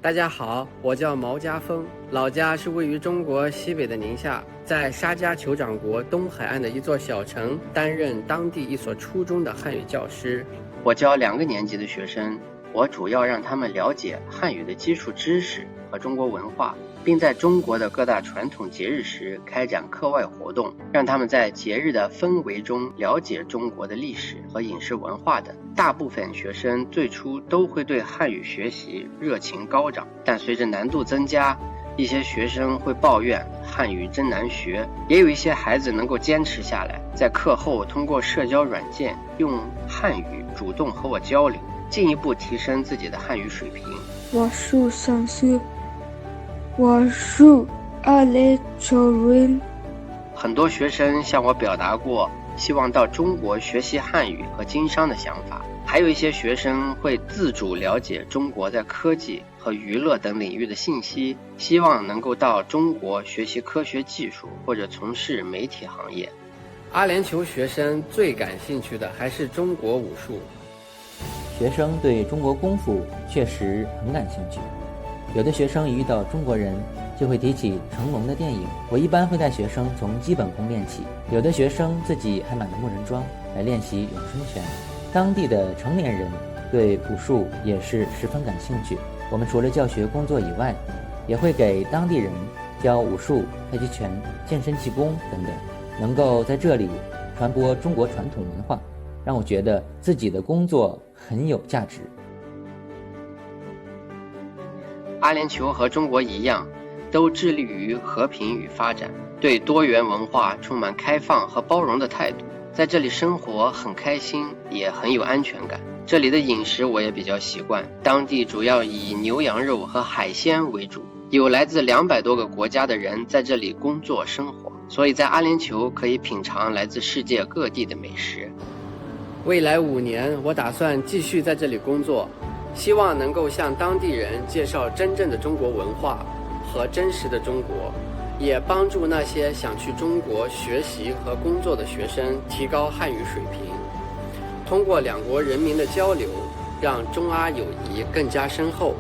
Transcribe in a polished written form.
大家好，我叫毛家峰，老家是位于中国西北的宁夏，在沙迦酋长国东海岸的一座小城，担任当地一所初中的汉语教师。我教2个年级的学生，我主要让他们了解汉语的基础知识和中国文化，并在中国的各大传统节日时开展课外活动，让他们在节日的氛围中了解中国的历史和饮食文化等。大部分学生最初都会对汉语学习热情高涨，但随着难度增加，一些学生会抱怨汉语真难学，也有一些孩子能够坚持下来，在课后通过社交软件用汉语主动和我交流，进一步提升自己的汉语水平。我是想学，我是阿联酋人。很多学生向我表达过希望到中国学习汉语和经商的想法，还有一些学生会自主了解中国在科技和娱乐等领域的信息，希望能够到中国学习科学技术或者从事媒体行业。阿联酋学生最感兴趣的还是中国武术。学生对中国功夫确实很感兴趣，有的学生一遇到中国人就会提起成龙的电影。我一般会带学生从基本功练起，有的学生自己还买了木人桩来练习咏春拳。当地的成年人对武术也是十分感兴趣，我们除了教学工作以外，也会给当地人教武术、太极拳、健身气功等等，能够在这里传播中国传统文化，让我觉得自己的工作很有价值。阿联酋和中国一样，都致力于和平与发展，对多元文化充满开放和包容的态度。在这里生活很开心，也很有安全感。这里的饮食我也比较习惯，当地主要以牛羊肉和海鲜为主，有来自200多个国家的人在这里工作生活，所以在阿联酋可以品尝来自世界各地的美食。未来5年，我打算继续在这里工作，希望能够向当地人介绍真正的中国文化和真实的中国，也帮助那些想去中国学习和工作的学生提高汉语水平，通过2国人民的交流，让中阿友谊更加深厚。